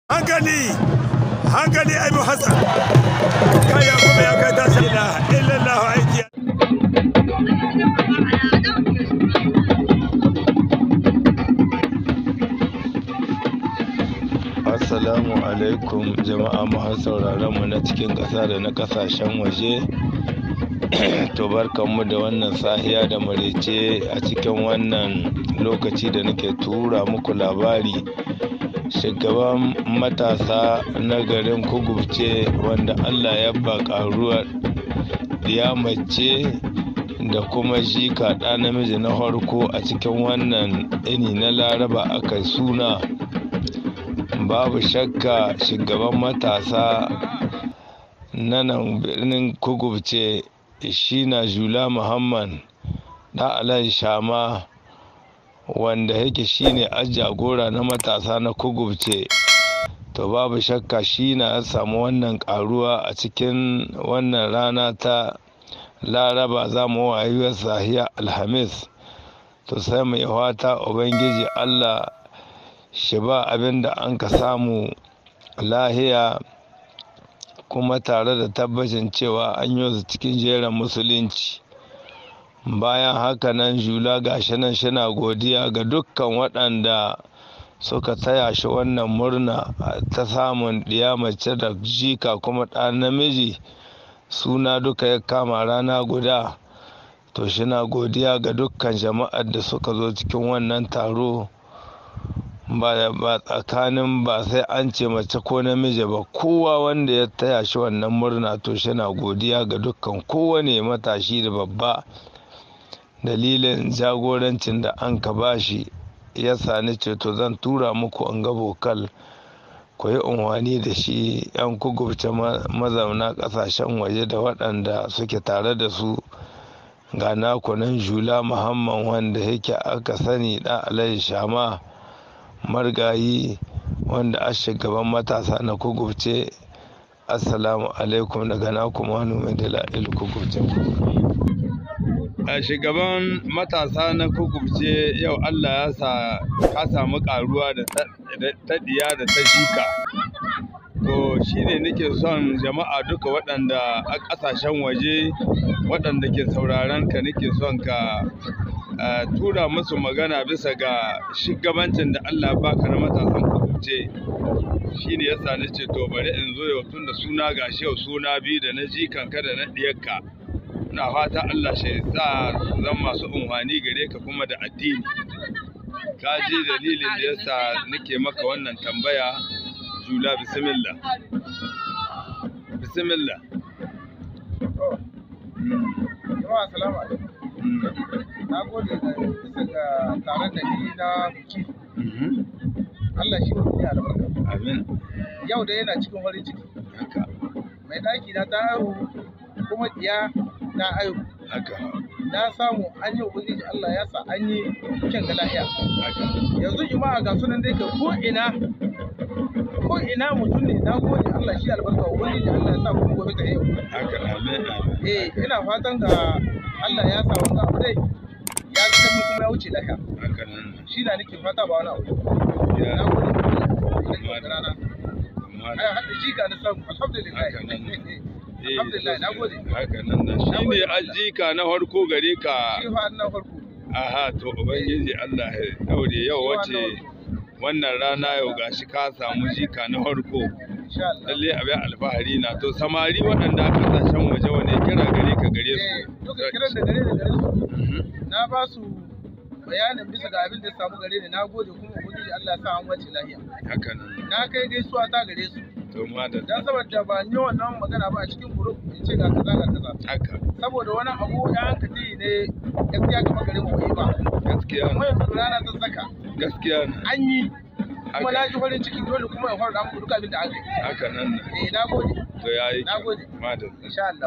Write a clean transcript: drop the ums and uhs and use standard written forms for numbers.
hankali hankali Abu Hassan kaya kuma ya kai tashi ilaha illallah aiki. Assalamu alaikum jama'a masu sauraron mu na cikin ƙasa da na ƙasashen waje. To barkanmu da wannan sahiya da marece a cikin wannan lokaci da nake tura muku labari. Shugaban matasa na garin Kugubce wanda Allah ya ba ƙaruwar ya mace da kuma jika ɗa namiji na farko a cikin wannan ini na Laraba aka suna. Babu shakka shugaban matasa na nan birnin Kugubce shi na Jula Muhammad da Alhaji Shama wanda yake shine jagora na matasa na Kugubce. To babu shakka shi na samu wannan karuwa a cikin wannan rana ta Laraba, za mu wayi sahiya Alhamis. To sai mu yi fata ubangiji Allah shi ba abin da an ka samu lahiya, kuma tare da tabbacin cewa an yi su cikin jerin musulunci. Bayan haka nan Jula gashi nan shina godiya ga dukkan waɗanda suka taya shi wannan murna ta samun ɗiya mace da jika kuma ɗa namiji, suna duka ya kama rana guda. To shina godiya ga dukkan jama'ar da suka zo cikin wannan taro, ba tsakanin ba sai an ce mace ko namiji ba, kowa wanda ya taya shi wannan murna to shina godiya ga dukkan kowane matashi da babba. Dalilin jagorancin da an ka bashi ya sani ce to zan tura muku an ga bokal ku yi unwani da shi, yan Kugubce mazauna ƙasashen waje da waɗanda suke tare da su. Ga nakunan Jula Muhammad wanda yake aka sani da Alhaji Shama margayi wanda a shugaban matasa na Kugubce. Assalamu alaikum daga naku Manu mai dala'il Kugubce. A shugaban matasa na Kugubce yau Allah ya sa ka samu karuwa da ta diya da ta jika. To shine nake son jama'a duka waɗanda a ƙasashen waje waɗanda ke sauraron ka, nake son ka tura musu magana bisa ga shugabancin da Allah baka na matasan Kugubce. Shine yasa nace to bari in zo yau tunda suna gashi yau suna biyu da na jikanka da na diyarka. Ina fata Allah shi sa zan masu unhwani gare ka kuma da addini. Ka ji dalilin da yasa nake maka wannan tambaya. Jula bismillah. Bismillah. Jama'a assalamu alaikum. Na gode bisa ga taron da ni na biki. Allah shi ne albarka. Amin. Yau da yana cikin farin ciki. Haka. Mai daki na ta haihu kuma diya ta haihu. Haka. Na samu an yi ubangiji Allah ya sa an yi kyan ga lahiya. Haka. Yanzu jama'a ga sunan dai ka ko ina mutum ne. Na gode Allah shi albarka ubangiji Allah ya sa ku gobe ka yau. Haka. Amin. Ina fatan ga Allah ya sa wanga abu dai ya ga kuma ya wuce lahiya. Haka nan. Shi na nake fata ba wani abu. Ya. Na gode rana. Ai hada jika na samu alhamdulillah. Haka nan. Alhamdulillah na gode. Haka nan. Shi ne ajika na farko gare ka. Shi fa na farko. Aha, to ubangiji Allah ya daure yau wace wannan rana yau gashi ka samu jika na farko. Insha Allah. Lalle abin alfahari na. To samari waɗanda a ƙasashen waje wane kira gare ka gare su? Duka kiran da gare su na ba su bayanin bisa ga abin da ya samu gare ni. Na gode kuma ubangiji Allah ya sa an wace lahiya. Haka nan. Na kai gaisuwa ta gare su. To madalla. Dan saboda ba ni wannan magana ba a cikin group in ce ga kaza ga kaza. Haka. Saboda wani abu ya hanka ne gaskiya kamar gare mu bai ba. Gaskiya Kuma ne. yanzu rana ta saka. Gaskiya ne. An yi kuma na ji farin ciki dole kuma ya fara da muku duka abin da aka yi. Haka nan. Na gode. To yayi. Na gode. Madalla. Insha Allah.